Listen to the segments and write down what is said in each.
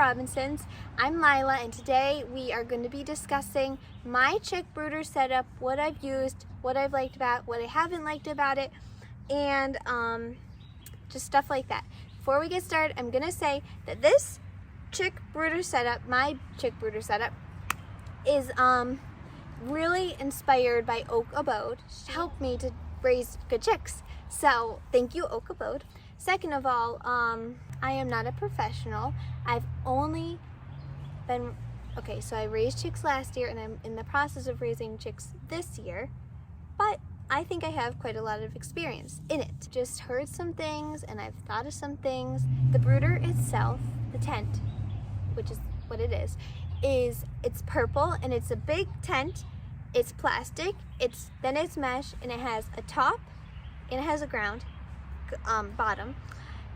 Robinsons. I'm Lila, and today we are going to be discussing my chick brooder setup, what I've used, what I've liked about, what I haven't liked about it, and just stuff like that. Before we get started, I'm going to say that this chick brooder setup, my chick brooder setup, is really inspired by Oak Abode to help me to raise good chicks. So thank you, Oak Abode. Second of all, I am not a professional. I've only been, so I raised chicks last year and I'm in the process of raising chicks this year, but I think I have quite a lot of experience in it. Just heard some things and I've thought of some things. The brooder itself, the tent, which is what it is it's purple and it's a big tent. It's plastic, then it's mesh, and it has a top and it has a ground bottom,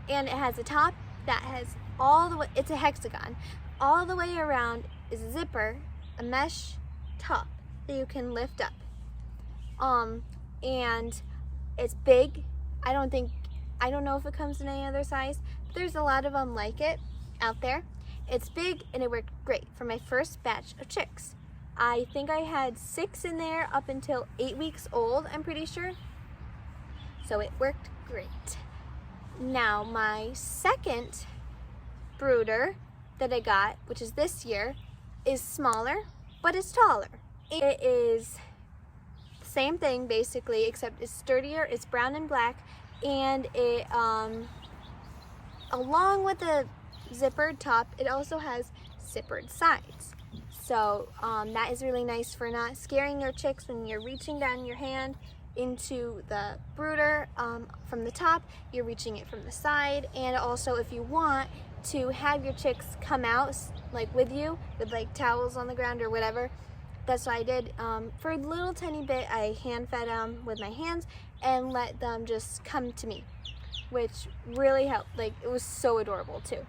and it has a top that has all the way, it's a hexagon, all the way around is a zipper, a mesh top that you can lift up, and it's big. I don't know if it comes in any other size, but there's a lot of them like it out there. It's big and it worked great for my first batch of chicks. I think I had 6 in there up until 8 weeks old, I'm pretty sure. So it worked great. Now my second brooder that I got, which is this year, is smaller, but it's taller. It is the same thing basically, except it's sturdier, it's brown and black, and it, along with the zippered top, it also has zippered sides. So that is really nice for not scaring your chicks when you're reaching down your hand into the brooder from the top. You're reaching it from the side, and also if you want to have your chicks come out like with you with like towels on the ground or whatever, that's what I did. For a little tiny bit, I hand fed them with my hands and let them just come to me, which really helped. Like, it was so adorable too.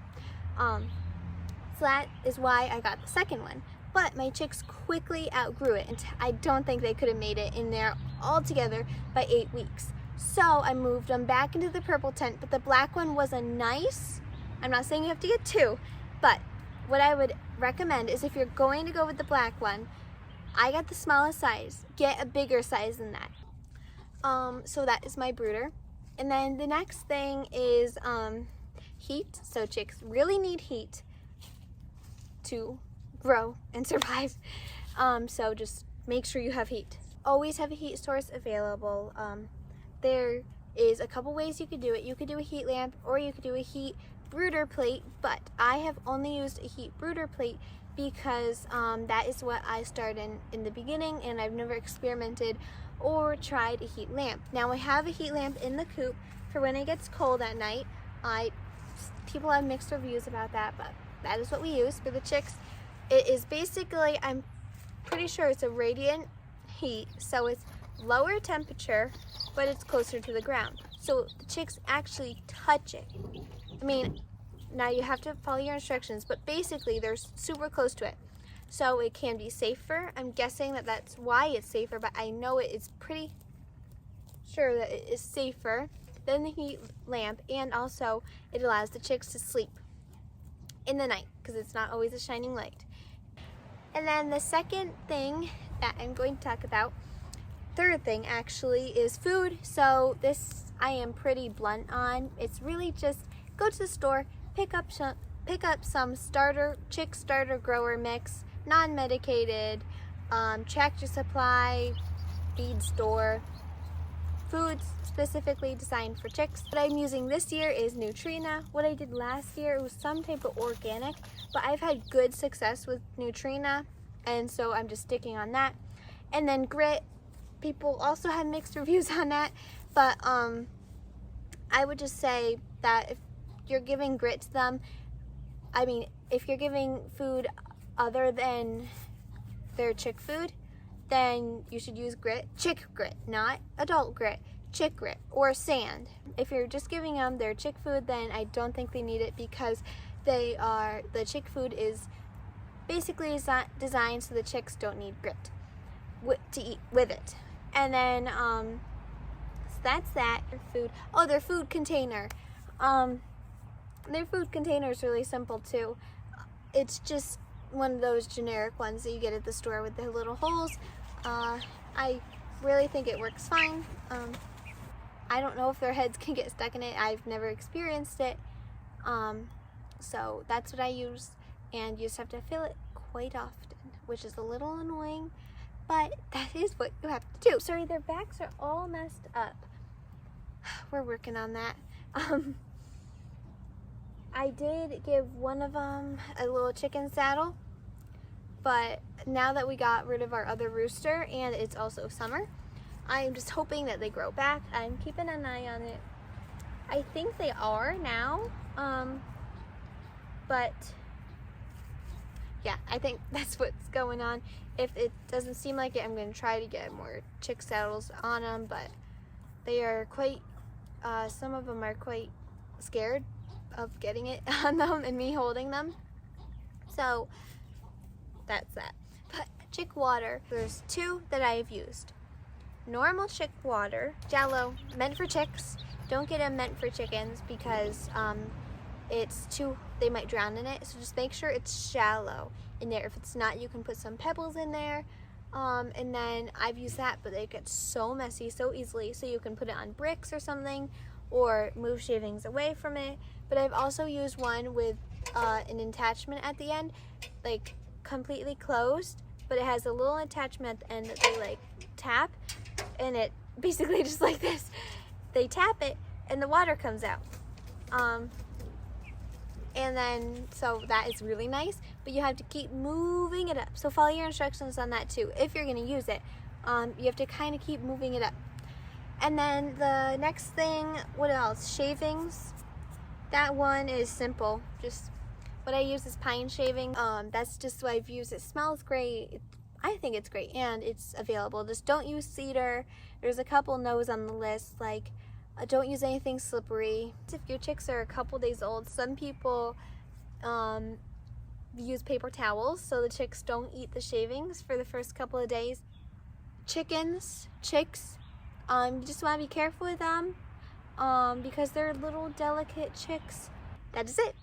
So that is why I got the second one. But my chicks quickly outgrew it, and I don't think they could have made it in there altogether by 8 weeks. So I moved them back into the purple tent, but the black one was a nice, I'm not saying you have to get 2, but what I would recommend is if you're going to go with the black one, I got the smallest size, get a bigger size than that. So that is my brooder. And then the next thing is heat. So chicks really need heat to grow and survive. So just make sure you have heat. Always have a heat source available. There is a couple ways you could do it. You could do a heat lamp or you could do a heat brooder plate, but I have only used a heat brooder plate because that is what I started in the beginning, and I've never experimented or tried a heat lamp. Now I have a heat lamp in the coop for when it gets cold at night. People have mixed reviews about that, but that is what we use for the chicks. It is basically, I'm pretty sure it's a radiant heat, so it's lower temperature, but it's closer to the ground. So the chicks actually touch it. I mean, now you have to follow your instructions, but basically they're super close to it. So it can be safer. I'm guessing that that's why it's safer, but I know it is pretty sure that it is safer than the heat lamp, and also it allows the chicks to sleep in the night because it's not always a shining light. And then the second thing that I'm going to talk about, third thing actually, is food. So this I am pretty blunt on. It's really just go to the store, pick up some chick starter grower mix, non-medicated, Tractor Supply, feed store, foods specifically designed for chicks. What I'm using this year is Nutrena. What I did last year, it was some type of organic, but I've had good success with Nutrena, and so I'm just sticking on that. And then grit, people also have mixed reviews on that, but I would just say that if you're giving grit to them, I mean, if you're giving food other than their chick food, then you should use grit, chick grit, not adult grit, chick grit, or sand. If you're just giving them their chick food, then I don't think they need it, because the chick food is basically designed so the chicks don't need grit to eat with it. And then so that's that. Their food container. Their food container is really simple too. it's just one of those generic ones that you get at the store with the little holes. I really think it works fine. I don't know if their heads can get stuck in it. I've never experienced it. So that's what I use, and you just have to fill it quite often, which is a little annoying, but that is what you have to do. Sorry, their backs are all messed up. We're working on that. I did give one of them a little chicken saddle, but now that we got rid of our other rooster and it's also summer, I'm just hoping that they grow back. I'm keeping an eye on it. I think they are now, but yeah, I think that's what's going on. If it doesn't seem like it, I'm going to try to get more chick saddles on them, but they are quite, some of them are quite scared of getting it on them and me holding them. So that's that. But chick water, there's two that I have used. Normal chick water, shallow, meant for chicks. Don't get them meant for chickens because it's too, they might drown in it. So just make sure it's shallow in there. If it's not, you can put some pebbles in there. And then I've used that, but it gets so messy so easily. So you can put it on bricks or something, or move shavings away from it. But I've also used one with an attachment at the end, like completely closed, but it has a little attachment at the end that they like tap, and it basically just like this. They tap it and the water comes out. And then, so that is really nice, but you have to keep moving it up. So follow your instructions on that too. If you're gonna use it, you have to kind of keep moving it up. And then the next thing, what else? Shavings. That one is simple. Just what I use is pine shaving. That's just what I've used. It smells great. I think it's great, and it's available. Just don't use cedar. There's a couple no's on the list, like don't use anything slippery. If your chicks are a couple days old, some people use paper towels so the chicks don't eat the shavings for the first couple of days. Chicks, you just want to be careful with them because they're little delicate chicks. That is it.